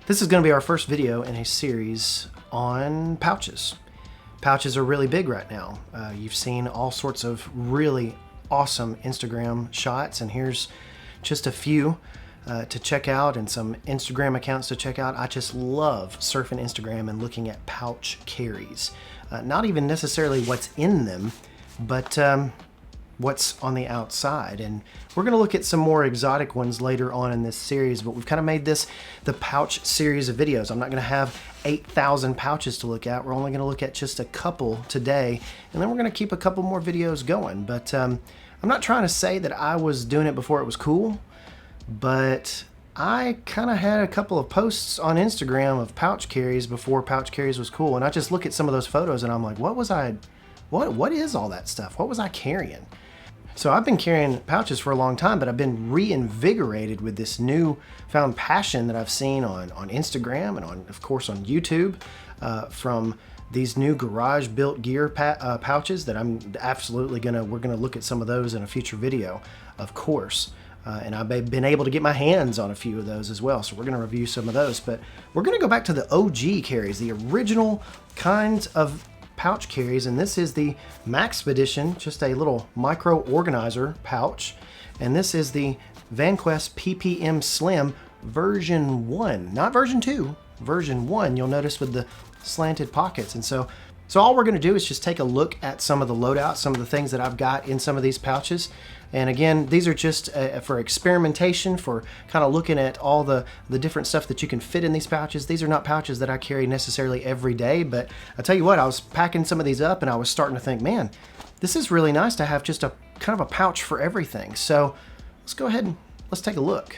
This is going to be our first video in a series on pouches. Pouches are really big right now. You've seen all sorts of really awesome Instagram shots, and here's just a few to check out and some Instagram accounts to check out. I just love surfing Instagram and looking at pouch carries. Not even necessarily what's in them, but what's on the outside. And we're going to look at some more exotic ones later on in this series, but we've kind of made this the pouch series of videos. I'm not going to have 8,000 pouches to look at. We're only going to look at just a couple today, and then we're going to keep a couple more videos going. But I'm not trying to say that I was doing it before it was cool, but I kind of had a couple of posts on Instagram of pouch carries before pouch carries was cool, and I just look at some of those photos and I'm like, what is all that stuff? What was I carrying? So I've been carrying pouches for a long time, but I've been reinvigorated with this newfound passion that I've seen on Instagram and of course on YouTube from these new garage built gear pouches that I'm absolutely we're gonna look at some of those in a future video, of course. And I've been able to get my hands on a few of those as well, so we're going to review some of those. But we're going to go back to the OG carries, the original kinds of pouch carries, and this is the Maxpedition, just a little micro organizer pouch, and this is the Vanquest PPM Slim version 1, not version 2, version 1. You'll notice with the slanted pockets. And so all we're going to do is just take a look at some of the loadouts, some of the things that I've got in some of these pouches. And again, these are just for experimentation, for kind of looking at all the different stuff that you can fit in these pouches. These are not pouches that I carry necessarily every day, but I tell you what, I was packing some of these up and I was starting to think, man, this is really nice to have just a kind of a pouch for everything. So let's go ahead and let's take a look.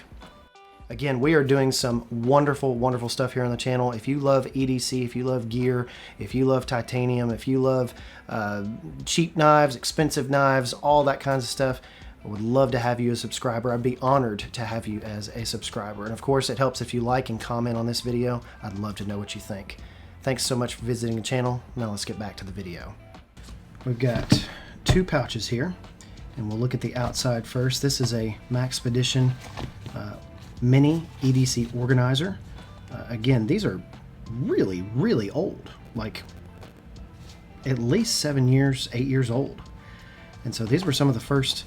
Again, we are doing some wonderful, wonderful stuff here on the channel. If you love EDC, if you love gear, if you love titanium, if you love cheap knives, expensive knives, all that kinds of stuff, I would love to have you as a subscriber. I'd be honored to have you as a subscriber. And of course, it helps if you like and comment on this video. I'd love to know what you think. Thanks so much for visiting the channel. Now let's get back to the video. We've got two pouches here, and we'll look at the outside first. This is a Maxpedition Mini EDC Organizer. Again, these are really, really old, like at least 7 years, 8 years old. And so these were some of the first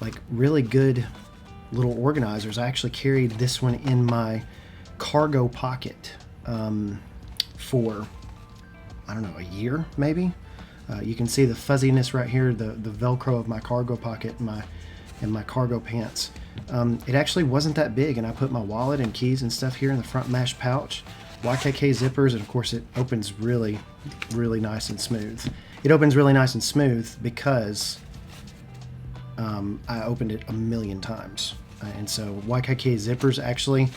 like really good little organizers. I actually carried this one in my cargo pocket for, I don't know, a year maybe. You can see the fuzziness right here, the Velcro of my cargo pocket in my cargo pants. It actually wasn't that big, and I put my wallet and keys and stuff here in the front mesh pouch. YKK zippers, and of course it opens really, really nice and smooth. It opens really nice and smooth because I opened it a million times. And so YKK zippers, actually,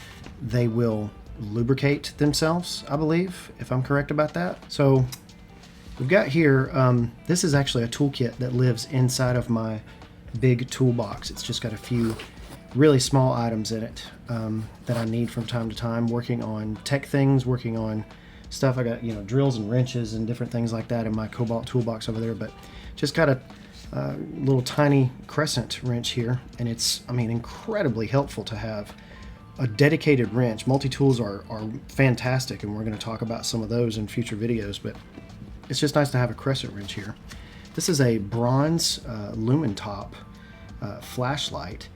they will lubricate themselves, I believe, if I'm correct about that. So we've got here, this is actually a toolkit that lives inside of my big toolbox. It's just got a few really small items in it that I need from time to time, working on tech things, working on stuff. I got, you know, drills and wrenches and different things like that in my Cobalt toolbox over there, but just got a little tiny crescent wrench here, and it's, I mean, incredibly helpful to have a dedicated wrench. Multi-tools are fantastic, and we're going to talk about some of those in future videos, but it's just nice to have a crescent wrench here. This is a bronze lumen top flashlight.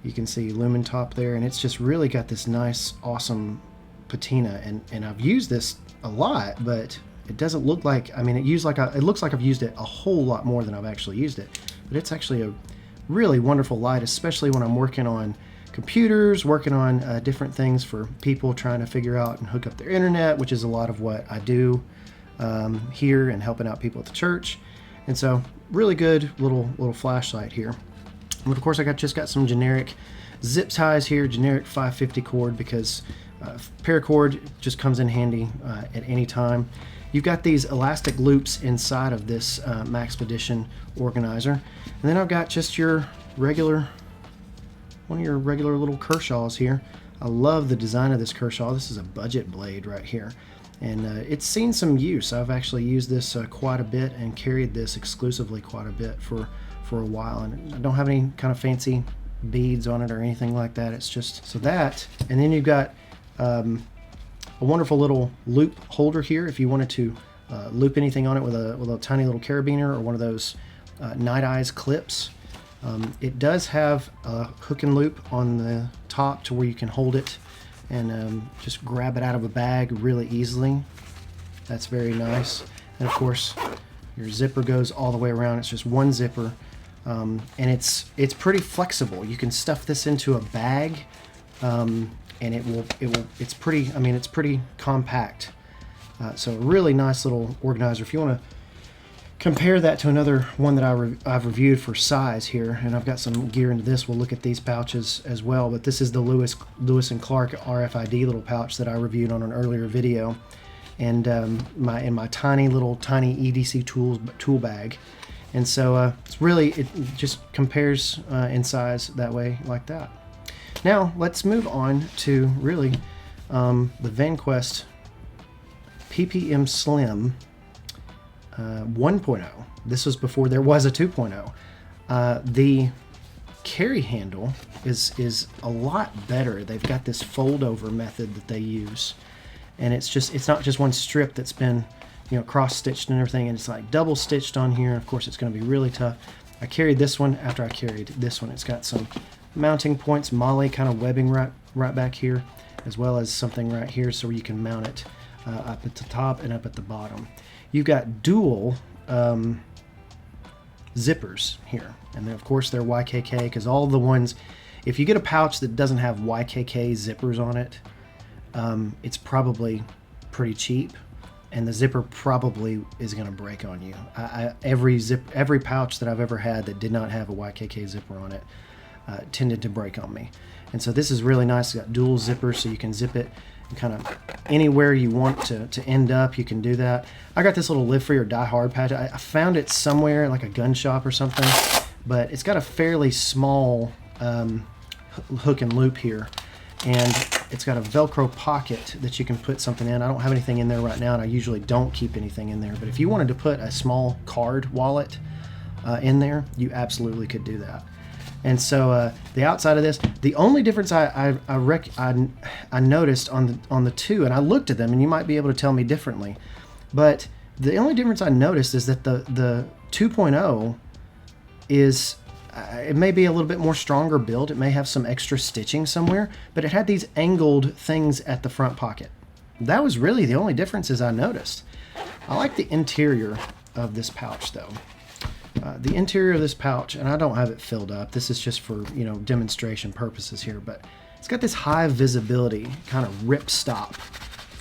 You can see lumen top there, and it's just really got this nice, awesome patina. And I've used this a lot, but it doesn't look like, I mean, it looks like I've used it a whole lot more than I've actually used it. But it's actually a really wonderful light, especially when I'm working on computers, working on different things for people trying to figure out and hook up their internet, which is a lot of what I do here, and helping out people at the church. And so really good little flashlight here. But of course, I just got some generic zip ties here, generic 550 cord, because paracord just comes in handy at any time. You've got these elastic loops inside of this Maxpedition organizer. And then I've got just your regular, one of your regular little Kershaws here. I love the design of this Kershaw. This is a budget blade right here. And it's seen some use. I've actually used this quite a bit and carried this exclusively quite a bit for a while. And I don't have any kind of fancy beads on it or anything like that. It's just so that. And then you've got a wonderful little loop holder here if you wanted to loop anything on it with a tiny little carabiner or one of those Night Eyes clips. It does have a hook and loop on the top to where you can hold it and just grab it out of a bag really easily. That's very nice. And of course, your zipper goes all the way around. It's just one zipper, and it's pretty flexible. You can stuff this into a bag, and it's pretty. I mean, it's pretty compact. So a really nice little organizer. If you want to compare that to another one that I've reviewed for size here, and I've got some gear into this, we'll look at these pouches as well. But this is the Lewis & Clark RFID little pouch that I reviewed on an earlier video, and in my tiny EDC tool bag. And so it's really, it just compares in size that way, like that. Now let's move on to really the Vanquest PPM Slim 1.0. This was before there was a 2.0. The carry handle is a lot better. They've got this fold over method that they use, and it's not just one strip that's been, you know, cross stitched and everything, and it's like double stitched on here. Of course, it's going to be really tough. I carried this one after I carried this one. It's got some mounting points, MOLLE kind of webbing right back here, as well as something right here so you can mount it up at the top and up at the bottom. You've got dual zippers here, and then of course they're YKK, because all the ones, if you get a pouch that doesn't have YKK zippers on it, it's probably pretty cheap, and the zipper probably is going to break on you. Every pouch that I've ever had that did not have a YKK zipper on it tended to break on me. And so this is really nice. It's got dual zippers, so you can zip it kind of anywhere you want to end up. You can do that. I got this little Live Free or Die Hard patch. I found it somewhere, like a gun shop or something, but it's got a fairly small hook and loop here, and it's got a Velcro pocket that you can put something in. I don't have anything in there right now, and I usually don't keep anything in there, but if you wanted to put a small card wallet in there, you absolutely could do that. And so the outside of this, the only difference I noticed on the two, and I looked at them, and you might be able to tell me differently, but the only difference I noticed is that the 2.0 is, it may be a little bit more stronger build. It may have some extra stitching somewhere, but it had these angled things at the front pocket. That was really the only differences I noticed. I like the interior of this pouch though. The interior of this pouch, and I don't have it filled up, this is just for, you know, demonstration purposes here, but it's got this high visibility kind of ripstop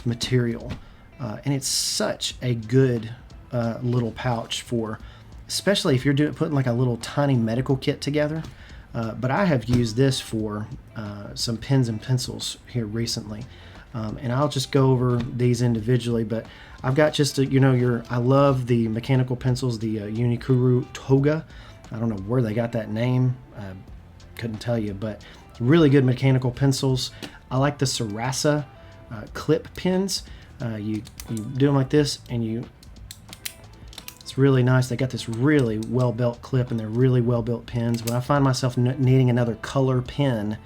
material, and it's such a good little pouch for, especially if you're putting like a little tiny medical kit together. But I have used this for some pens and pencils here recently, and I'll just go over these individually, but I've got just a, you know, I love the mechanical pencils, the Unikuru Toga. I don't know where they got that name, couldn't tell you, but really good mechanical pencils. I like the Sarasa clip pens. You do them like this, and it's really nice. They got this really well-built clip, and they're really well-built pens. When I find myself needing another color pen,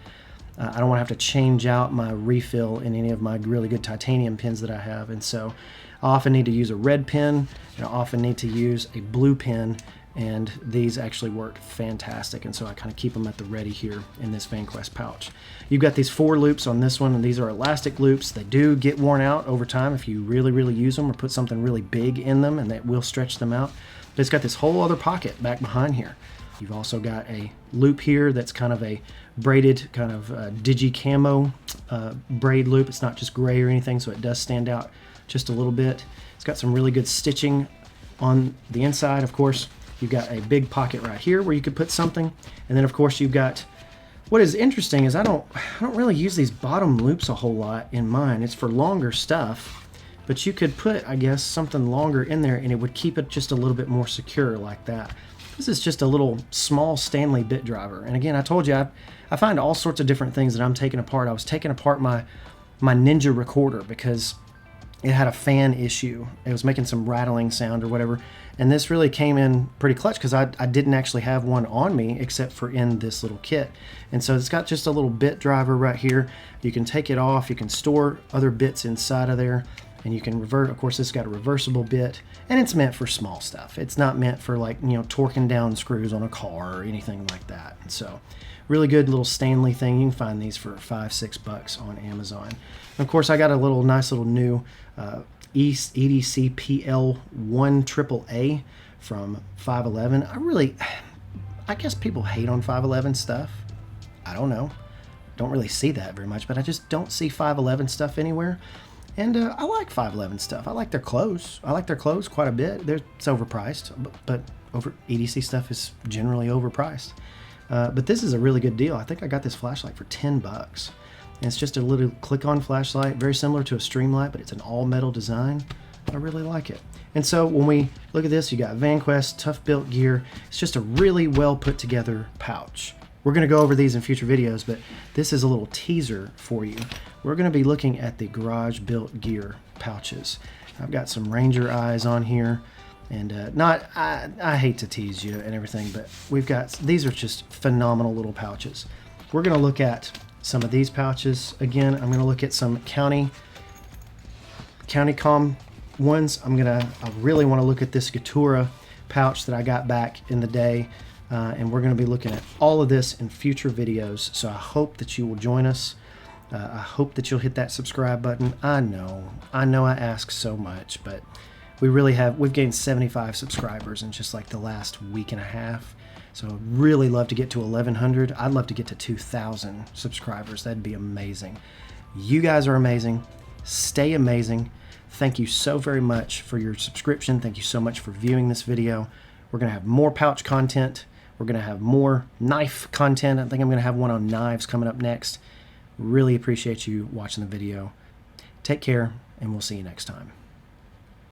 I don't want to have to change out my refill in any of my really good titanium pens that I have, and so I often need to use a red pen, and I often need to use a blue pen, and these actually work fantastic, and so I kind of keep them at the ready here in this Vanquest pouch. You've got these 4 loops on this one, and these are elastic loops. They do get worn out over time if you really use them or put something really big in them, and that will stretch them out. But it's got this whole other pocket back behind here. You've also got a loop here that's kind of a braided, kind of digi camo braid loop. It's not just gray or anything, so it does stand out just a little bit. It's got some really good stitching on the inside. Of course, you've got a big pocket right here where you could put something, and then of course you've got, what is interesting is I don't really use these bottom loops a whole lot in mine. It's for longer stuff, but you could put, I guess, something longer in there, and it would keep it just a little bit more secure like that. This is just a little small Stanley bit driver, and again, I told you I find all sorts of different things that I'm taking apart. I was taking apart my Ninja recorder because it had a fan issue. It was making some rattling sound or whatever. And this really came in pretty clutch because I didn't actually have one on me except for in this little kit. And so it's got just a little bit driver right here. You can take it off. You can store other bits inside of there. And you can revert. Of course, it's got a reversible bit. And it's meant for small stuff. It's not meant for, like, you know, torquing down screws on a car or anything like that. And so really good little Stanley thing. You can find these for $5-6 on Amazon. And of course, I got a nice little new EDC PL1 AAA from 511. I guess people hate on 511 stuff. I don't know. Don't really see that very much, but I just don't see 511 stuff anywhere. And I like 511 stuff. I like their clothes. I like their clothes quite a bit. It's overpriced, but EDC stuff is generally overpriced. But this is a really good deal. I think I got this flashlight for $10. And it's just a little click-on flashlight, very similar to a Streamlight, but it's an all-metal design. I really like it. And so when we look at this, you got Vanquest, tough-built gear. It's just a really well put-together pouch. We're going to go over these in future videos, but this is a little teaser for you. We're going to be looking at the Garage Built Gear pouches. I've got some Ranger eyes on here, and I hate to tease you and everything, but these are just phenomenal little pouches. We're going to look at some of these pouches. Again, I'm going to look at some county com ones. I really want to look at this Gatura pouch that I got back in the day. And we're going to be looking at all of this in future videos. So I hope that you will join us. I hope that you'll hit that subscribe button. I know I ask so much, but we've gained 75 subscribers in just like the last week and a half. So I'd really love to get to 1,100. I'd love to get to 2,000 subscribers. That'd be amazing. You guys are amazing. Stay amazing. Thank you so very much for your subscription. Thank you so much for viewing this video. We're going to have more pouch content. We're going to have more knife content. I think I'm going to have one on knives coming up next. Really appreciate you watching the video. Take care, and we'll see you next time.